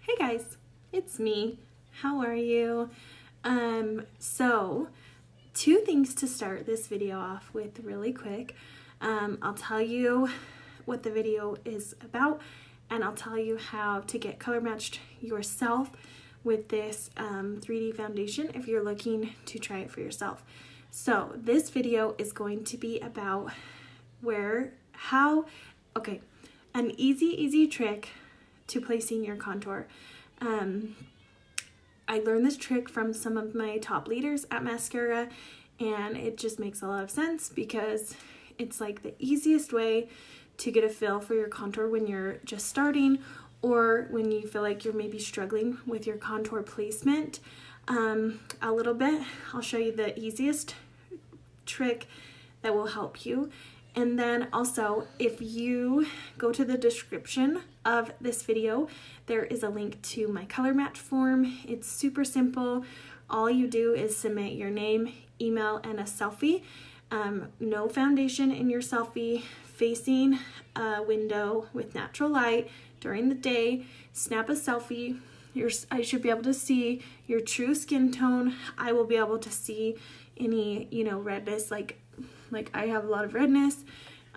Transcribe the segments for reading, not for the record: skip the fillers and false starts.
Hey guys, it's me. How are you? So two things to start this video off with really quick. I'll tell you what the video is about, and I'll tell you how to get color matched yourself with this 3D foundation if you're looking to try it for yourself. So this video is going to be about an easy trick to placing your contour. I learned this trick from some of my top leaders at Mascara, and it just makes a lot of sense because it's like the easiest way to get a feel for your contour when you're just starting, or when you feel like you're maybe struggling with your contour placement a little bit. I'll show you the easiest trick that will help you. And then also, if you go to the description of this video, there is a link to my color match form. It's super simple. All you do is submit your name, email, and a selfie. No foundation in your selfie, facing a window with natural light during the day. Snap a selfie. I should be able to see your true skin tone. I will be able to see any, redness, like I have a lot of redness,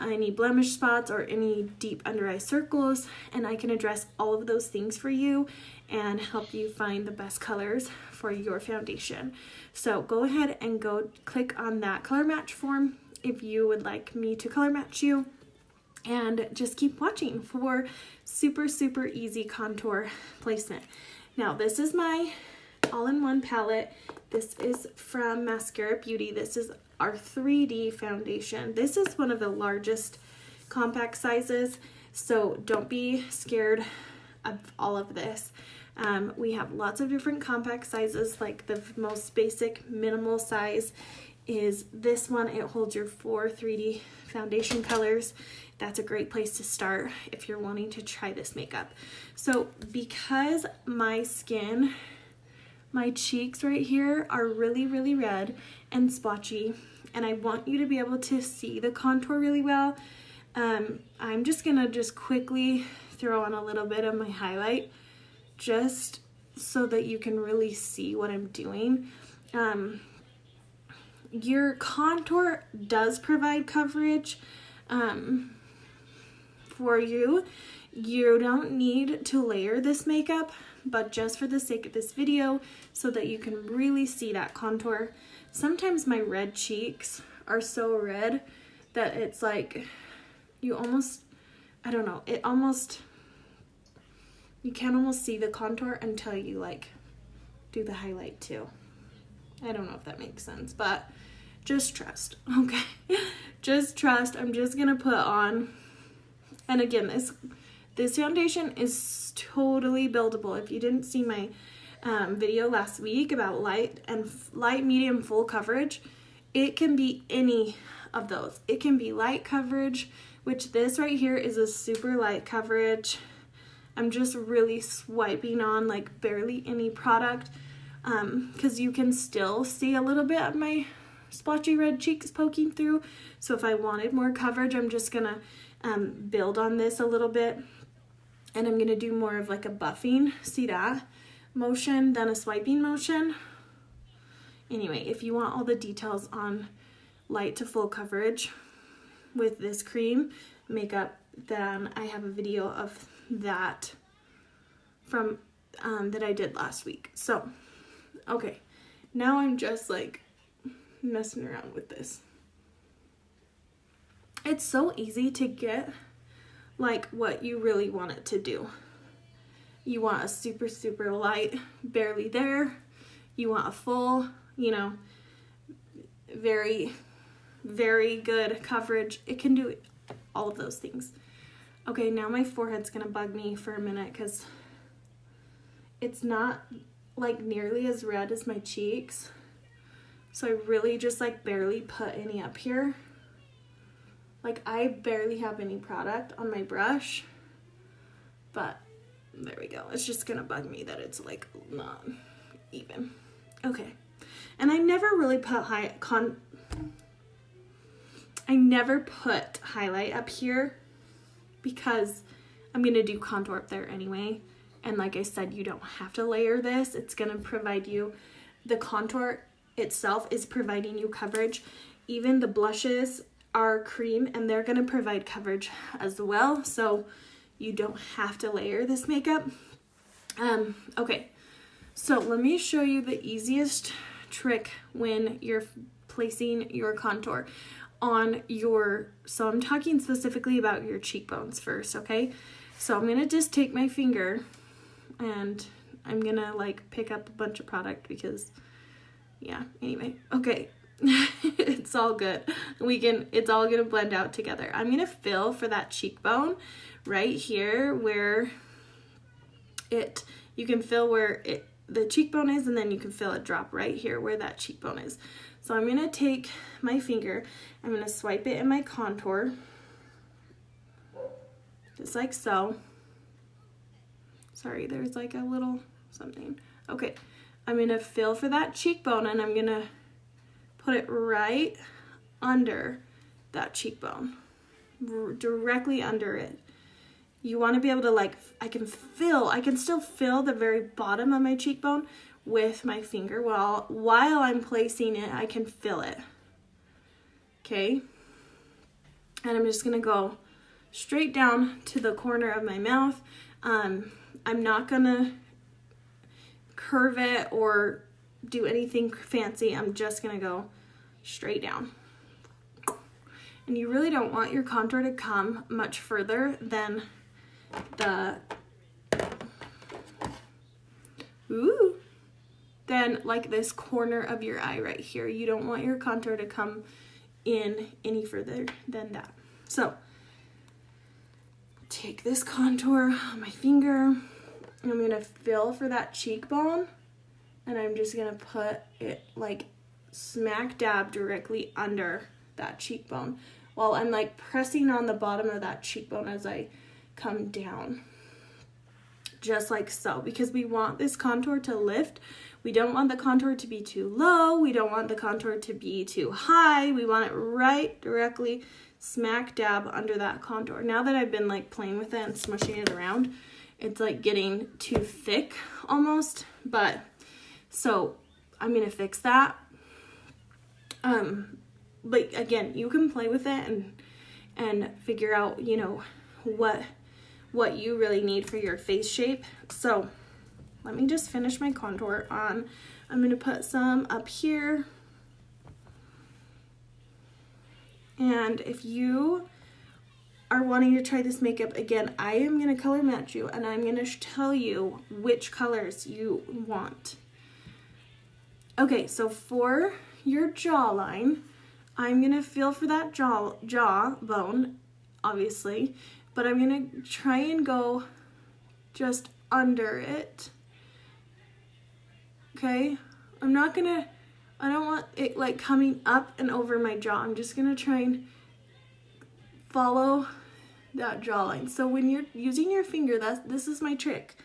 any blemish spots, or any deep under eye circles, and I can address all of those things for you and help you find the best colors for your foundation. So go ahead and go click on that color match form if you would like me to color match you, and just keep watching for super easy contour placement. Now, this is my all-in-one palette. This is from Mascara Beauty. This is our 3D foundation. This is one of the largest compact sizes, so don't be scared of all of this. We have lots of different compact sizes. Like the most basic minimal size is this one. It holds your 4 3D foundation colors. That's a great place to start if you're wanting to try this makeup. So because my skin, my cheeks right here are really red and splotchy, and I want you to be able to see the contour really well, I'm just gonna quickly throw on a little bit of my highlight just so that you can really see what I'm doing. Your contour does provide coverage for you. You don't need to layer this makeup, but just for the sake of this video, so that you can really see that contour. Sometimes my red cheeks are so red that it's like you almost, I don't know, you can almost see the contour until you do the highlight too. I don't know if that makes sense, but just trust, okay? Just trust. I'm just gonna put on, and again, this foundation is totally buildable. If you didn't see my video last week about light, medium, full coverage, it can be any of those. It can be light coverage, which this right here is a super light coverage. I'm just really swiping on barely any product because you can still see a little bit of my splotchy red cheeks poking through. So if I wanted more coverage, I'm just gonna build on this a little bit, and I'm gonna do more of a buffing, see that motion, than a swiping motion. Anyway, if you want all the details on light to full coverage with this cream makeup, then I have a video of that from that I did last week. So okay, now I'm just messing around with this. It's so easy to get what you really want it to do. You want a super light, barely there. You want a full, very good coverage. It can do all of those things. Okay, now my forehead's gonna bug me for a minute because it's not nearly as red as my cheeks. So I really just barely put any up here. I barely have any product on my brush, but there we go. It's just gonna bug me that it's not even. Okay, and I never really put highlight up here because I'm gonna do contour up there anyway, And like I said, you don't have to layer this. It's going to provide you, the contour itself is providing you coverage. Even the blushes are cream and they're going to provide coverage as well. So you don't have to layer this makeup. Okay, so let me show you the easiest trick when you're placing your contour on your, so I'm talking specifically about your cheekbones first, okay? So I'm gonna just take my finger and I'm gonna like pick up a bunch of product because, yeah, anyway, okay. It's all good. It's all gonna blend out together. I'm gonna fill for that cheekbone right here where you can feel where the cheekbone is, and then you can feel it drop right here where that cheekbone is. So I'm gonna take my finger, I'm gonna swipe it in my contour, just like so. Sorry, there's like a little something. Okay, I'm gonna fill for that cheekbone and I'm gonna put it right under that cheekbone, directly under it. You want to be able to like, I can still feel the very bottom of my cheekbone with my finger. While I'm placing it, I can feel it. Okay. And I'm just going to go straight down to the corner of my mouth. I'm not going to curve it or do anything fancy. I'm just going to go straight down. And you really don't want your contour to come much further than then like this corner of your eye right here. You don't want your contour to come in any further than that. So take this contour on my finger, and I'm gonna fill for that cheekbone, and I'm just gonna put it like smack dab directly under that cheekbone while I'm like pressing on the bottom of that cheekbone as I come down, just like so, because we want this contour to lift. We don't want the contour to be too low. We don't want the contour to be too high. We want it right directly smack dab under that contour. Now that I've been like playing with it and smushing it around, it's like getting too thick almost, but so I'm gonna fix that. But again, you can play with it and figure out, you know, what you really need for your face shape. So let me just finish my contour on. I'm going to put some up here. And if you are wanting to try this makeup again, I am going to color match you, and I'm going to tell you which colors you want. Okay, so for your jawline, I'm going to feel for that jaw bone, obviously, but I'm going to try and go just under it. Okay? I don't want it like coming up and over my jaw. I'm just going to try and follow that jawline. So when you're using your finger, this is my trick.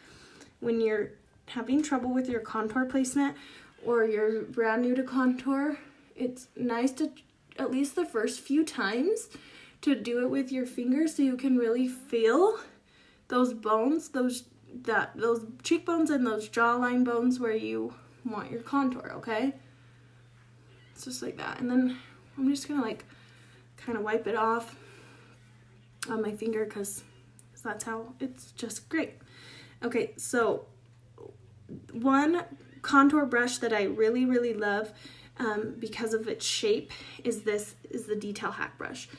When you're having trouble with your contour placement or you're brand new to contour, it's nice to, at least the first few times, to do it with your fingers so you can really feel those bones, those cheekbones and those jawline bones where you want your contour, okay? It's just like that. And then I'm just gonna like kind of wipe it off on my finger because that's how it's just great. Okay, so one contour brush that I really, really love because of its shape is the Detail Hack brush.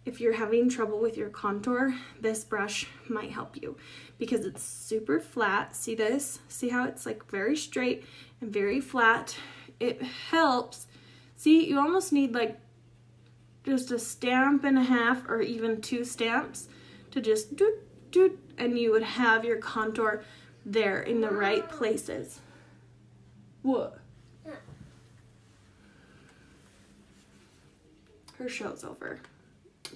If you're having trouble with your contour, this brush might help you because it's super flat. See this? See how it's like very straight and very flat? It helps. See, you almost need like just a stamp and a half or even 2 stamps to just doot, doot, and you would have your contour there in the right places. What? Her show's over.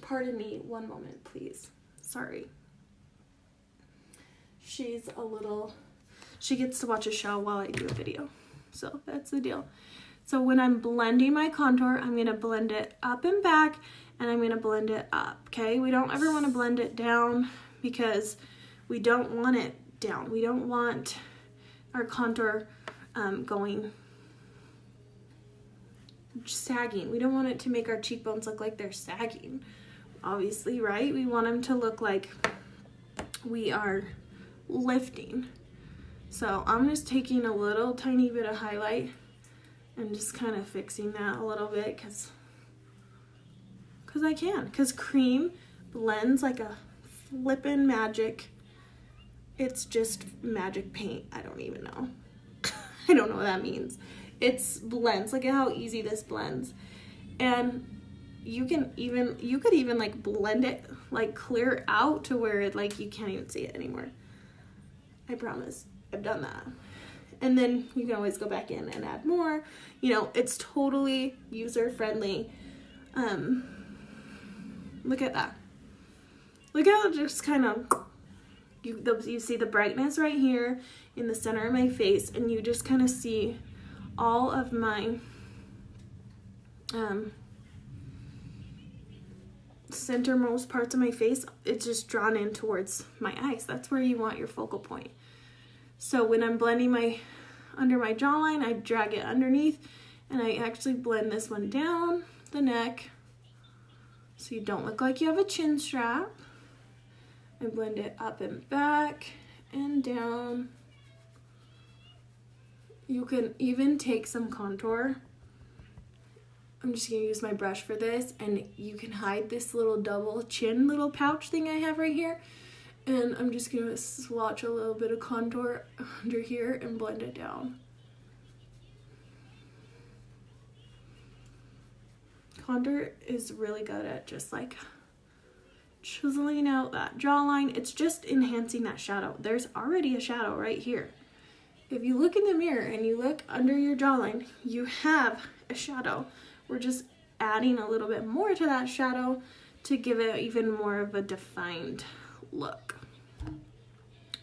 Pardon me, one moment, please. Sorry. She gets to watch a show while I do a video. So that's the deal. So when I'm blending my contour, I'm going to blend it up and back, and I'm going to blend it up, okay? We don't ever want to blend it down because we don't want it down. We don't want our contour going sagging. We don't want it to make our cheekbones look like they're sagging, obviously, right? We want them to look like we are lifting. So I'm just taking a little tiny bit of highlight and just kind of fixing that a little bit because I can. Because cream blends like a flippin' magic. It's just magic paint. I don't even know. I don't know what that means. It's blends. Look at how easy this blends. And you could even like blend it, like clear out to where it like you can't even see it anymore. I promise. I've done that. And then you can always go back in and add more. You know, it's totally user friendly. Look at that. Look how it just kind of, you see the brightness right here in the center of my face, and you just kind of see all of my centermost parts of my face. It's just drawn in towards my eyes. That's where you want your focal point. So when I'm blending under my jawline, I drag it underneath, and I actually blend this one down the neck so you don't look like you have a chin strap. I blend it up and back and down. You can even take some contour. I'm just gonna use my brush for this, and you can hide this little double chin little pouch thing I have right here. And I'm just gonna swatch a little bit of contour under here and blend it down. Contour is really good at just like chiseling out that jawline. It's just enhancing that shadow. There's already a shadow right here. If you look in the mirror and you look under your jawline, you have a shadow. We're just adding a little bit more to that shadow to give it even more of a defined look.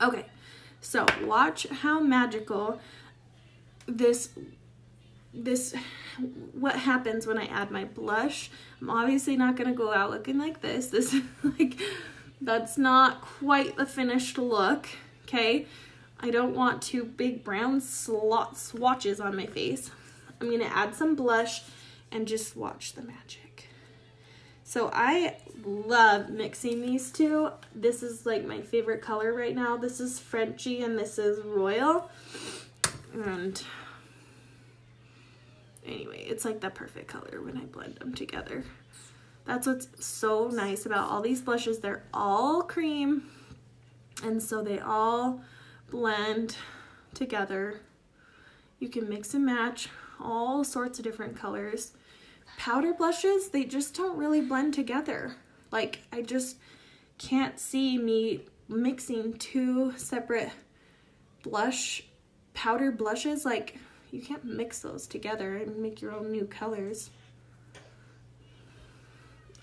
Okay, so watch how magical what happens when I add my blush. I'm obviously not gonna go out looking like this. This is like, that's not quite the finished look, okay? I don't want two big brown swatches on my face. I'm gonna add some blush and just watch the magic. So I love mixing these two. This is like my favorite color right now. This is Frenchy and this is Royal. And anyway, it's like the perfect color when I blend them together. That's what's so nice about all these blushes. They're all cream, and so they all blend together. You can mix and match all sorts of different colors. Powder blushes, they just don't really blend together. Like, I just can't see me mixing two separate powder blushes. Like, you can't mix those together and make your own new colors.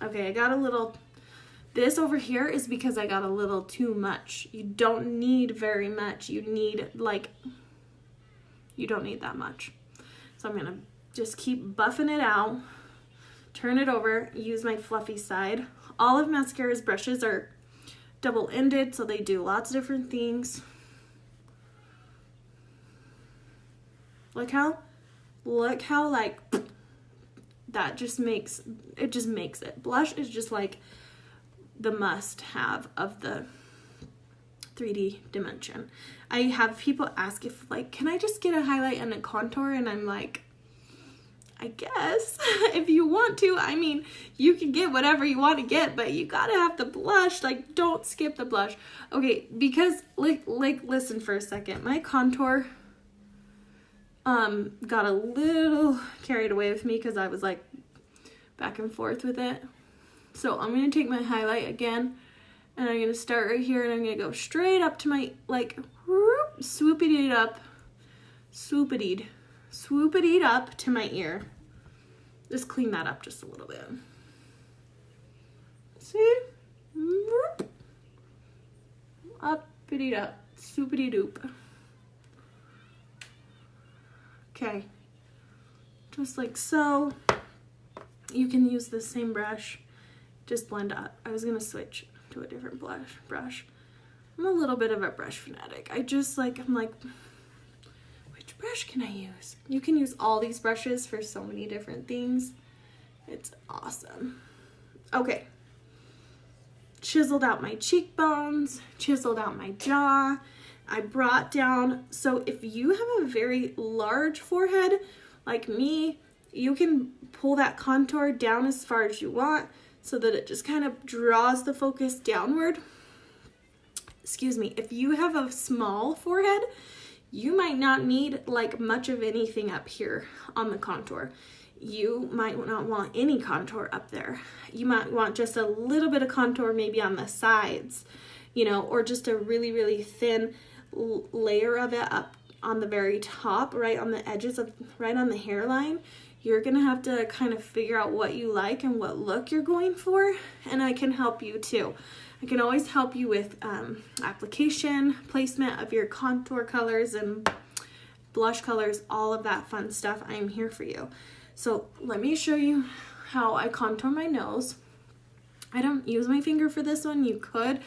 Okay, I got a little, this over here is because I got a little too much. You don't need very much. You need you don't need that much. So I'm gonna just keep buffing it out, turn it over, use my fluffy side. All of mascara's brushes are double-ended, so they do lots of different things. Look how like that just makes it. Blush is just like the must-have of the 3D dimension. I have people ask if like, can I just get a highlight and a contour? And I'm like, I guess if you want to. I mean, you can get whatever you want to get, but you gotta have the blush. Like, don't skip the blush. Okay, because like listen for a second. My contour got a little carried away with me because I was like back and forth with it. So I'm gonna take my highlight again, and I'm gonna start right here, and I'm gonna go straight up to my, like, whoop, swoopity up to my ear. Just clean that up just a little bit. See? Whoop. Uppity up, swoopity doop. Okay, just like so. You can use the same brush, just blend up. I was gonna switch to a different brush. I'm a little bit of a brush fanatic. I'm like, which brush can I use? You can use all these brushes for so many different things. It's awesome. Okay. Chiseled out my cheekbones, chiseled out my jaw. I brought down, so if you have a very large forehead like me, you can pull that contour down as far as you want so that it just kind of draws the focus downward. Excuse me. If you have a small forehead, you might not need like much of anything up here on the contour. You might not want any contour up there. You might want just a little bit of contour maybe on the sides, or just a really, really thin layer of it up on the very top, right on the edges of, right on the hairline. You're gonna have to kind of figure out what you like and what look you're going for, and I can help you too. I can always help you with application, placement of your contour colors and blush colors, all of that fun stuff. I am here for you. So let me show you how I contour my nose. I don't use my finger for this one. You could.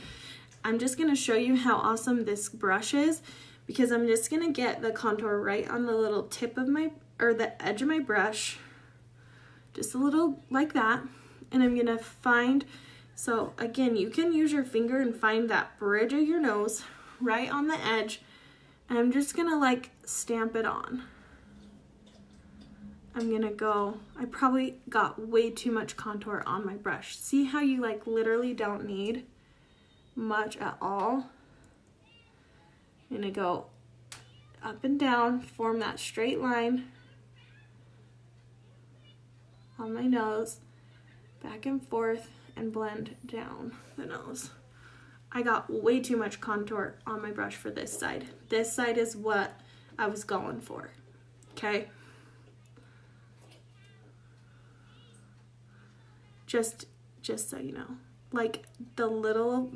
I'm just going to show you how awesome this brush is, because I'm just going to get the contour right on the little tip of the edge of my brush, just a little like that. And I'm going to find, so again, you can use your finger and find that bridge of your nose right on the edge. And I'm just going to like stamp it on. I'm gonna go, I probably got way too much contour on my brush. See how you like literally don't need much at all? I'm gonna go up and down, form that straight line on my nose, back and forth, and blend down the nose. I got way too much contour on my brush for this side. This side is what I was going for, okay? Just so you know, like the little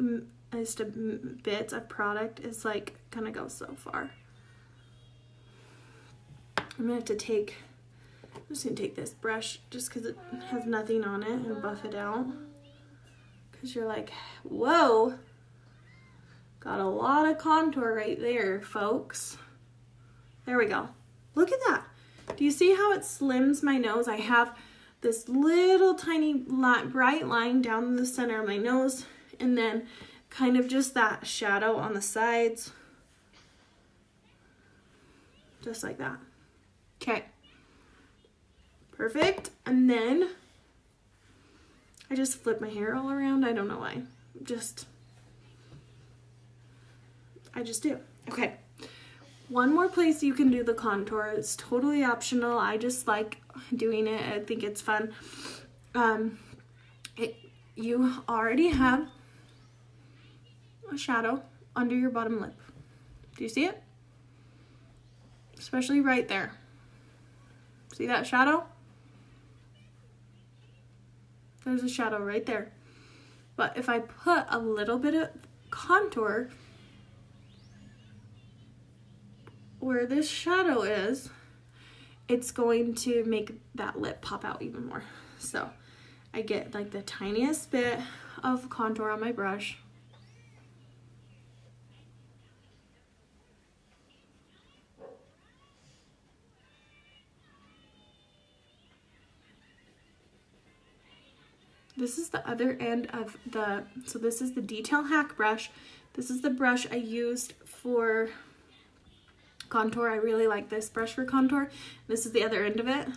bits of product is like gonna go so far. I'm just gonna take this brush just because it has nothing on it and buff it out. Because you're like, whoa, got a lot of contour right there, folks. There we go. Look at that. Do you see how it slims my nose? I have this little tiny bright line down the center of my nose, and then kind of just that shadow on the sides, just like that. Okay, perfect. And then I just flip my hair all around. I don't know why, I just do. Okay, one more place you can do the contour. It's totally optional. I just like doing it. I think it's fun. You already have a shadow under your bottom lip. Do you see it? Especially right there. See that shadow? There's a shadow right there. But if I put a little bit of contour where this shadow is, it's going to make that lip pop out even more. So I get like the tiniest bit of contour on my brush. This is the other end of so this is the Detail Hack brush. This is the brush I used for contour. I really like this brush for contour. This is the other end of it.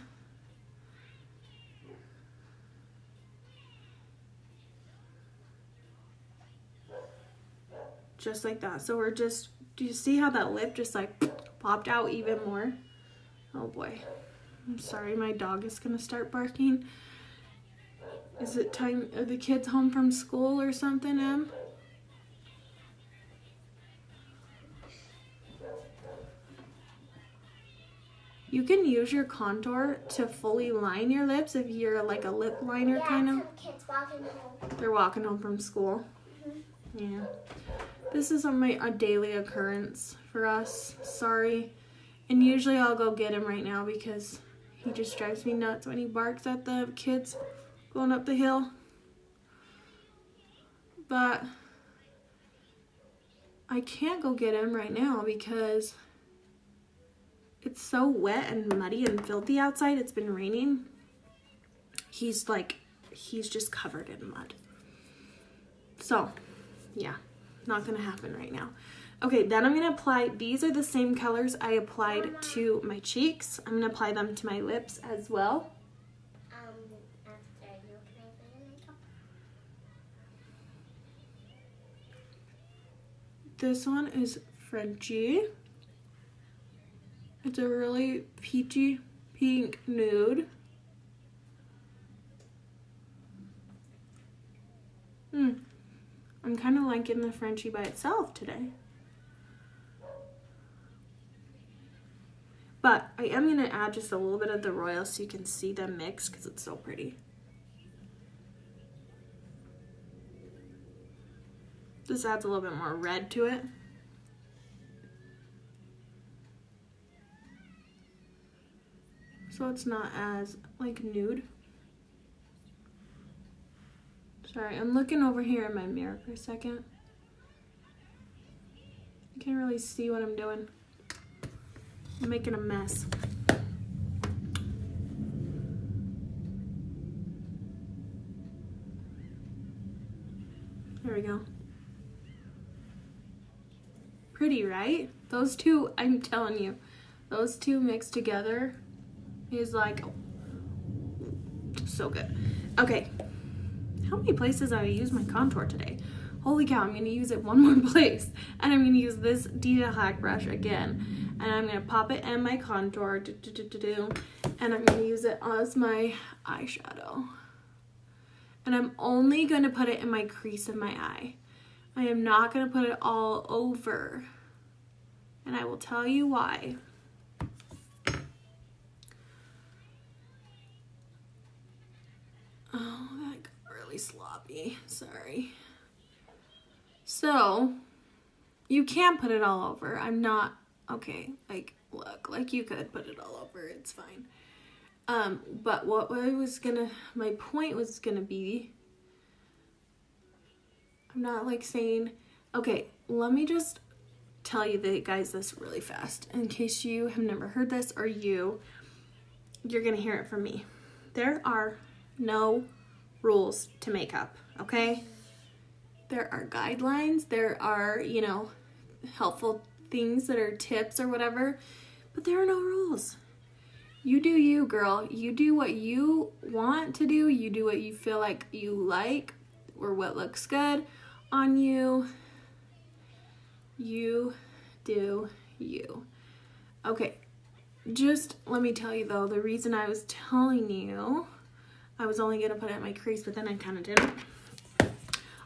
Just like that. So we're just, do you see how that lip just like popped out even more? Oh boy. I'm sorry, my dog is gonna start barking. Is it time, are the kids home from school or something, Em? You can use your contour to fully line your lips if you're like a lip liner kind of. Kids walking home. They're walking home from school. Yeah. This is a daily occurrence for us. Sorry. And usually I'll go get him right now because he just drives me nuts when he barks at the kids going up the hill. But I can't go get him right now because it's so wet and muddy and filthy outside. It's been raining. He's just covered in mud. So, yeah, not gonna happen right now. Okay, then I'm gonna apply, these are the same colors I applied to my cheeks. I'm gonna apply them to my lips as well. This one is Frenchy. It's a really peachy pink nude. I'm kind of liking the Frenchy by itself today. But I am going to add just a little bit of the Royal so you can see them mix because it's so pretty. This adds a little bit more red to it. So it's not as like nude. Sorry, I'm looking over here in my mirror for a second. I can't really see what I'm doing. I'm making a mess. There we go. Pretty, right? Those two, I'm telling you, those two mixed together is like so good. Okay, how many places have I used my contour today? Holy cow, I'm gonna use it one more place. And I'm gonna use this Dita Hack brush again. And I'm gonna pop it in my contour, and I'm gonna use it as my eyeshadow. And I'm only gonna put it in my crease of my eye. I am not gonna put it all over. And I will tell you why. Oh, that got really sloppy, sorry. So, you can put it all over. I'm not, okay, like, look, like you could put it all over, it's fine. But what I was gonna, my point was gonna be, I'm not like saying, okay, let me just tell you guys this really fast in case you have never heard this or you're gonna hear it from me. There are no rules to makeup, okay? There are guidelines, there are, you know, helpful things that are tips or whatever, but there are no rules. You do you, girl. You do what you want to do. You do what you feel like you like or what looks good on you. You do you. Okay, just let me tell you though, the reason I was telling you I was only gonna put it in my crease, but then I kind of didn't.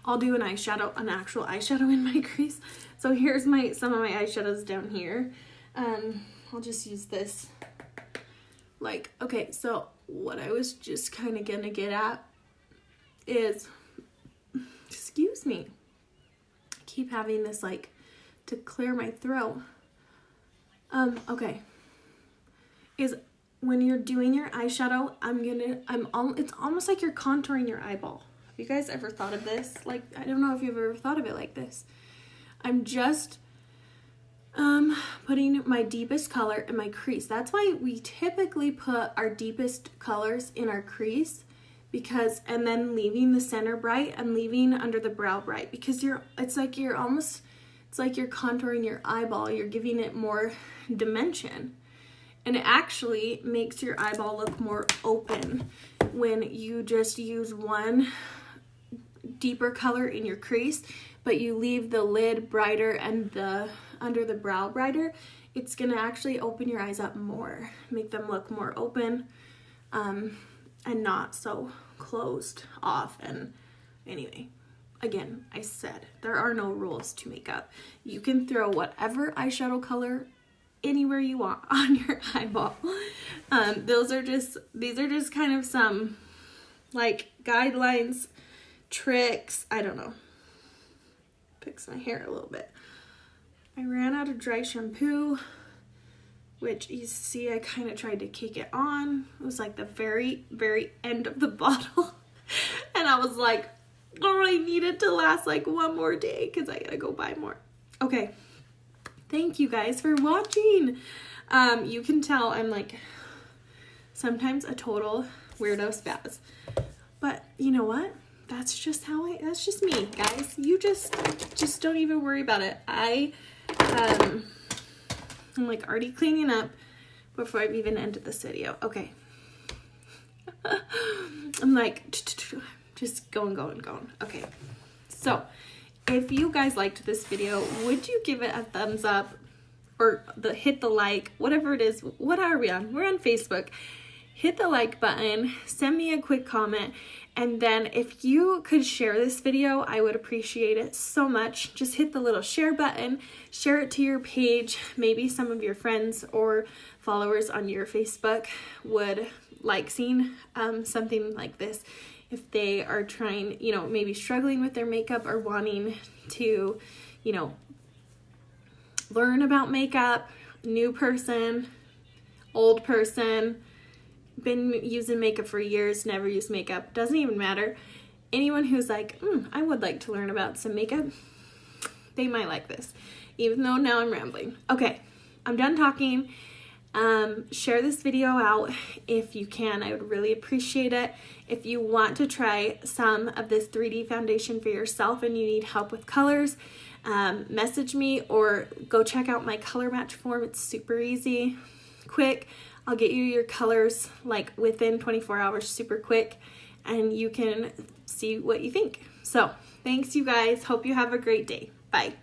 I'll do an eyeshadow, an actual eyeshadow in my crease. So here's some of my eyeshadows down here. I'll just use this. Like, okay, so what I was just kind of gonna get at is, excuse me, I keep having this like to clear my throat. Okay, is when you're doing your eyeshadow, it's almost like you're contouring your eyeball. Have you guys ever thought of this? Like, I don't know if you've ever thought of it like this. I'm just putting my deepest color in my crease. That's why we typically put our deepest colors in our crease, and then leaving the center bright and leaving under the brow bright, because it's like you're contouring your eyeball. You're giving it more dimension. And it actually makes your eyeball look more open when you just use one deeper color in your crease, but you leave the lid brighter and the under the brow brighter. It's gonna actually open your eyes up more, make them look more open, and not so closed off. And anyway, again, I said there are no rules to makeup. You can throw whatever eyeshadow color anywhere you want on your eyeball. These are just kind of some like guidelines, tricks. I don't know. Fix my hair a little bit. I ran out of dry shampoo, which you see I kind of tried to kick it on. It was like the very, very end of the bottle. And I was like, oh, I need it to last like one more day because I gotta go buy more. Okay. Thank you guys for watching. You can tell I'm like sometimes a total weirdo spaz. But you know what? That's just me, guys. You just don't even worry about it. I'm like already cleaning up before I've even ended this video. Okay. I'm like just going. Okay. So, if you guys liked this video, would you give it a thumbs up or hit the like, whatever it is. What are we on? We're on Facebook. Hit the like button, send me a quick comment, and then if you could share this video, I would appreciate it so much. Just hit the little share button, share it to your page. Maybe some of your friends or followers on your Facebook would like seeing something like this if they are trying, maybe struggling with their makeup or wanting to, learn about makeup, new person, old person, been using makeup for years, never used makeup, doesn't even matter. Anyone who's like, I would like to learn about some makeup, they might like this, even though now I'm rambling. Okay, I'm done talking. Share this video out if you can. I would really appreciate it. If you want to try some of this 3D foundation for yourself and you need help with colors, message me or go check out my color match form. It's super easy, quick. I'll get you your colors like within 24 hours, super quick, and you can see what you think. So thanks, you guys. Hope you have a great day. Bye.